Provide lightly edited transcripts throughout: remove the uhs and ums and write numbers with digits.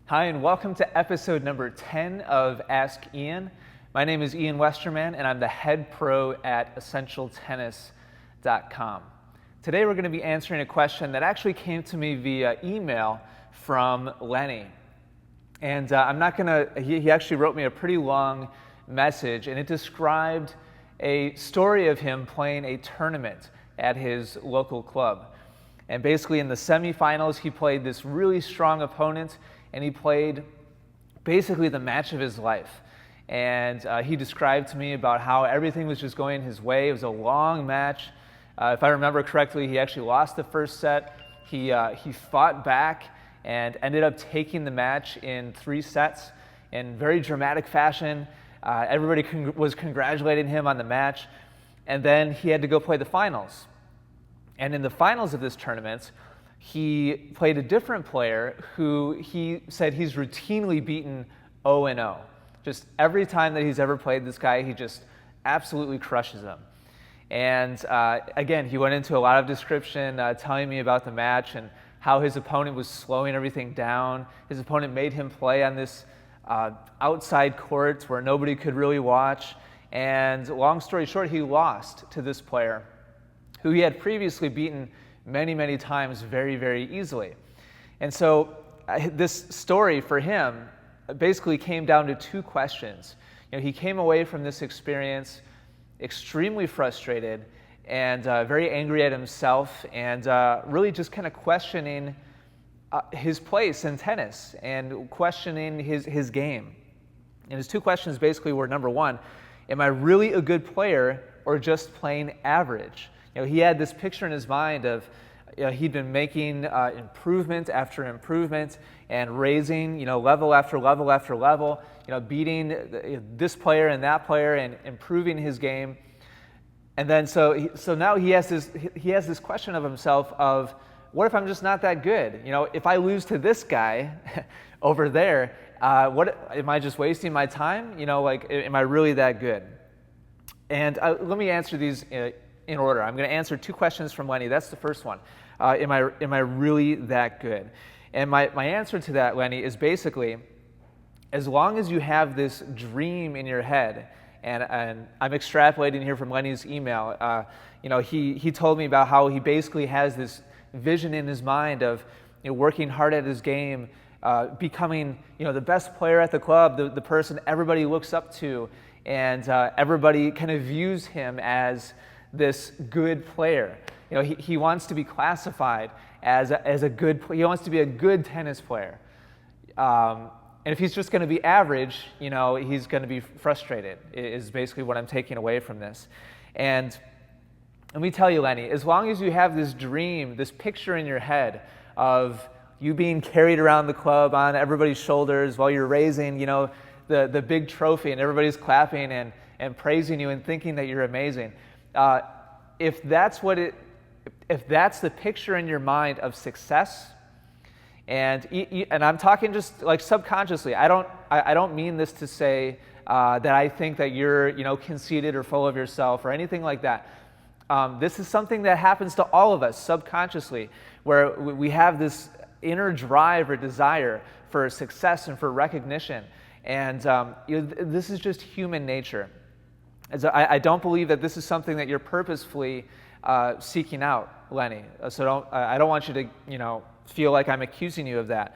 Hi, and welcome to episode number 10 of Ask Ian. My name is Ian Westerman, and I'm the head pro at EssentialTennis.com. Today we're going to be answering a question that actually came to me via email from Lenny. And he actually wrote me a pretty long message, and it described a story of him playing a tournament at his local club. And basically in the semifinals, he played this really strong opponent, and he played basically the match of his life. And he described to me about how everything was just going his way. It was a long match. If I remember correctly, he actually lost the first set. He fought back and ended up taking the match in 3 sets in very dramatic fashion. Everybody was congratulating him on the match. And then he had to go play the finals. And in the finals of this tournament, he played a different player who he said he's routinely beaten 0-0. Just every time that he's ever played this guy, he just absolutely crushes him. And again, he went into a lot of description telling me about the match and how his opponent was slowing everything down. His opponent made him play on this outside court where nobody could really watch. And long story short, he lost to this player who he had previously beaten many, many times very, very easily. And so this story for him basically came down to 2 questions. He came away from this experience extremely frustrated and very angry at himself and really just kind of questioning his place in tennis and questioning his game. And his 2 questions basically were, number 1, am I really a good player or just playing average? He had this picture in his mind of he'd been making improvement after improvement and raising level after level after level, beating this player and that player and improving his game. And then so now he has this question of himself of, what if I'm just not that good? If I lose to this guy over there, what am I just wasting my time? Am I really that good? And let me answer these in order. I'm going to answer 2 questions from Lenny. That's the first one. Am I really that good? And my answer to that, Lenny, is basically, as long as you have this dream in your head, and I'm extrapolating here from Lenny's email, he told me about how he basically has this vision in his mind of working hard at his game, becoming the best player at the club, the person everybody looks up to, and everybody kind of views him as this good player. He wants to be classified as a good. He wants to be a good tennis player. And if he's just going to be average, he's going to be frustrated. Is basically what I'm taking away from this. And let me tell you, Lenny, as long as you have this dream, this picture in your head of you being carried around the club on everybody's shoulders while you're raising, the big trophy, and everybody's clapping and praising you and thinking that you're amazing. If that's the picture in your mind of success, and I'm talking just like subconsciously, I don't mean this to say that I think that you're conceited or full of yourself or anything like that. This is something that happens to all of us subconsciously, where we have this inner drive or desire for success and for recognition, and this is just human nature. I don't believe that this is something that you're purposefully seeking out, Lenny. So I don't want you to feel like I'm accusing you of that.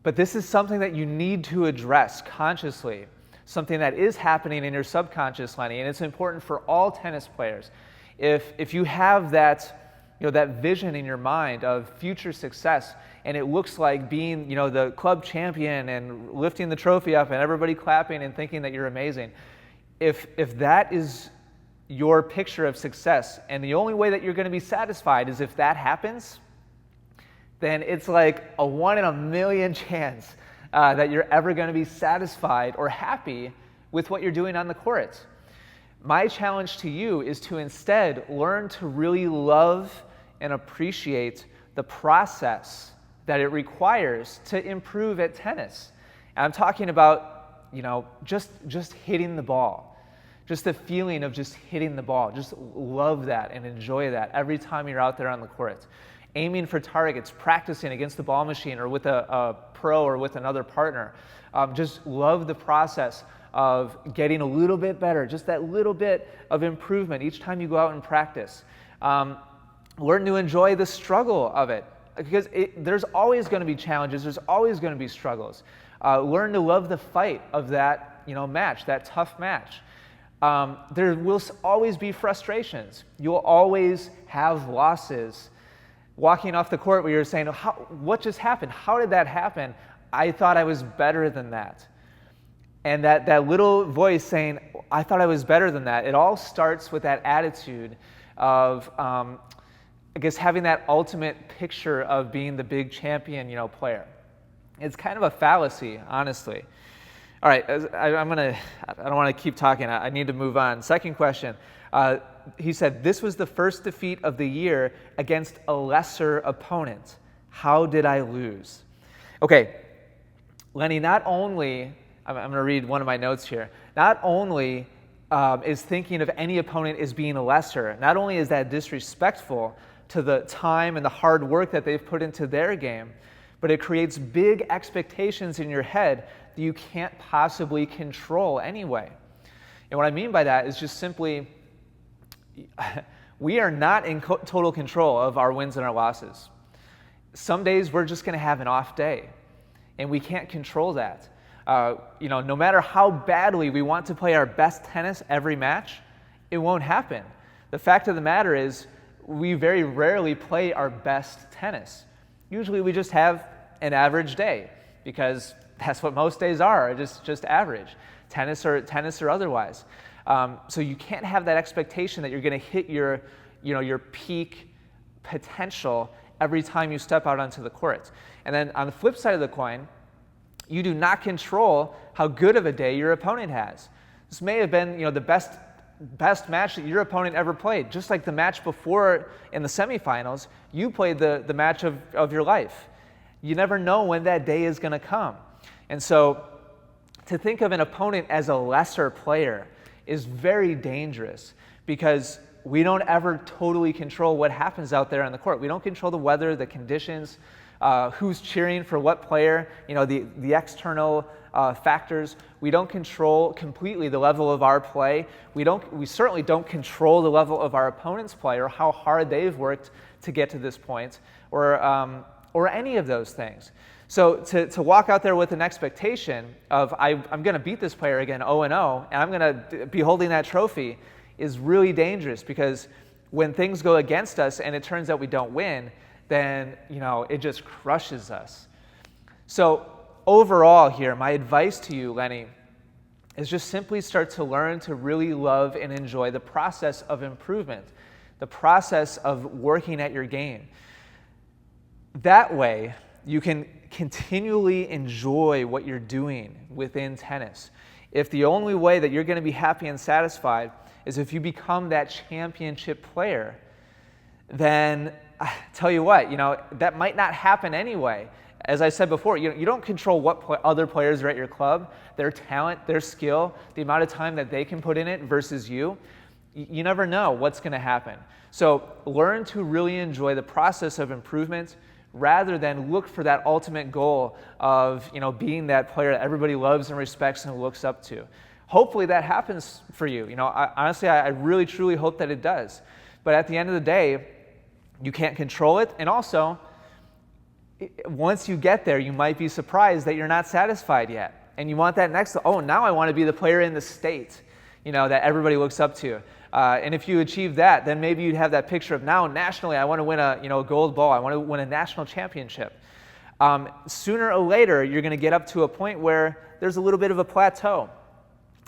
But this is something that you need to address consciously, something that is happening in your subconscious, Lenny, and it's important for all tennis players. If you have that that vision in your mind of future success, and it looks like being the club champion and lifting the trophy up and everybody clapping and thinking that you're amazing. If that is your picture of success, and the only way that you're going to be satisfied is if that happens, then it's like a 1 in a million chance that you're ever going to be satisfied or happy with what you're doing on the court. My challenge to you is to instead learn to really love and appreciate the process that it requires to improve at tennis. And I'm talking about just hitting the ball. Just the feeling of just hitting the ball. Just love that and enjoy that every time you're out there on the court. Aiming for targets, practicing against the ball machine or with a pro or with another partner. Just love the process of getting a little bit better, just that little bit of improvement each time you go out and practice. Learn to enjoy the struggle of it, because there's always going to be challenges, there's always going to be struggles. Learn to love the fight of that match, that tough match. There will always be frustrations. You'll always have losses. Walking off the court where you're saying, what just happened? How did that happen? I thought I was better than that. And that little voice saying, I thought I was better than that, it all starts with that attitude of, I guess, having that ultimate picture of being the big champion, player. It's kind of a fallacy, honestly. All right, I don't want to keep talking. I need to move on. Second question. He said, this was the first defeat of the year against a lesser opponent. How did I lose? Okay, Lenny, not only, I'm going to read one of my notes here, not only is thinking of any opponent as being a lesser, not only is that disrespectful to the time and the hard work that they've put into their game, but it creates big expectations in your head that you can't possibly control anyway. And what I mean by that is just simply, we are not in total control of our wins and our losses. Some days we're just going to have an off day, and we can't control that. No matter how badly we want to play our best tennis every match, it won't happen. The fact of the matter is, we very rarely play our best tennis. Usually we just have an average day, because that's what most days are, just average, tennis or otherwise. So you can't have that expectation that you're going to hit your peak potential every time you step out onto the court. And then on the flip side of the coin, you do not control how good of a day your opponent has. This may have been the best match that your opponent ever played. Just like the match before in the semifinals, you played the match of your life. You never know when that day is going to come. And so to think of an opponent as a lesser player is very dangerous, because we don't ever totally control what happens out there on the court. We don't control the weather, the conditions, who's cheering for what player, the external factors. We don't control completely the level of our play. We certainly don't control the level of our opponent's play or how hard they've worked to get to this point, or any of those things. So to walk out there with an expectation of I'm going to beat this player again 0-0, and I'm going to be holding that trophy, is really dangerous, because when things go against us and it turns out we don't win, then it just crushes us. So overall here, my advice to you, Lenny, is just simply start to learn to really love and enjoy the process of improvement, the process of working at your game. That way, you can continually enjoy what you're doing within tennis. If the only way that you're going to be happy and satisfied is if you become that championship player, then I tell you what, that might not happen anyway. As I said before, you don't control what other players are at your club, their talent, their skill, the amount of time that they can put in it versus you. You never know what's going to happen. So learn to really enjoy the process of improvement, rather than look for that ultimate goal of being that player that everybody loves and respects and looks up to. Hopefully that happens for you. Honestly, I really truly hope that it does. But at the end of the day, you can't control it, and also once you get there, you might be surprised that you're not satisfied yet, and you want that next. Now I want to be the player in the state, that everybody looks up to. And if you achieve that, then maybe you'd have that picture of, now nationally, I want to win a gold ball. I want to win a national championship. Sooner or later, you're going to get up to a point where there's a little bit of a plateau.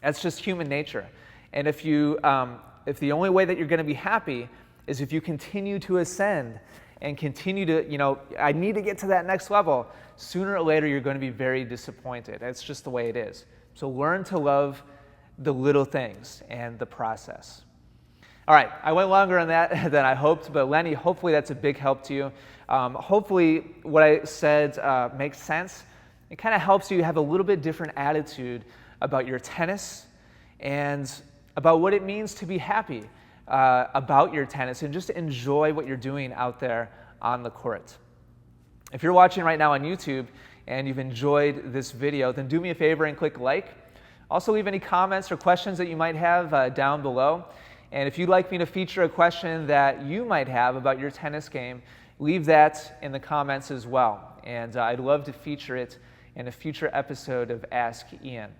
That's just human nature. And if the only way that you're going to be happy is if you continue to ascend and continue to, I need to get to that next level, sooner or later, you're going to be very disappointed. That's just the way it is. So learn to love the little things and the process. All right, I went longer on that than I hoped, but Lenny, hopefully that's a big help to you. Hopefully what I said makes sense. It kind of helps you have a little bit different attitude about your tennis and about what it means to be happy about your tennis and just enjoy what you're doing out there on the court. If you're watching right now on YouTube and you've enjoyed this video, then do me a favor and click like. Also, leave any comments or questions that you might have down below. And if you'd like me to feature a question that you might have about your tennis game, leave that in the comments as well. And I'd love to feature it in a future episode of Ask Ian.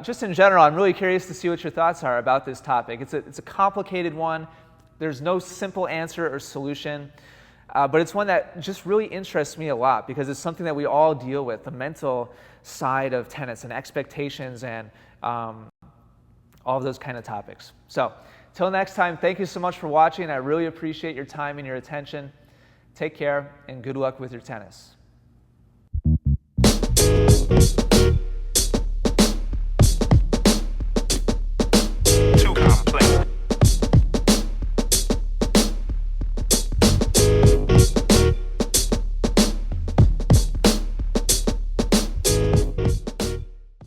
Just in general, I'm really curious to see what your thoughts are about this topic. It's a complicated one. There's no simple answer or solution, but it's one that just really interests me a lot because it's something that we all deal with, the mental side of tennis and expectations and all of those kind of topics. So, till next time, thank you so much for watching. I really appreciate your time and your attention. Take care and good luck with your tennis.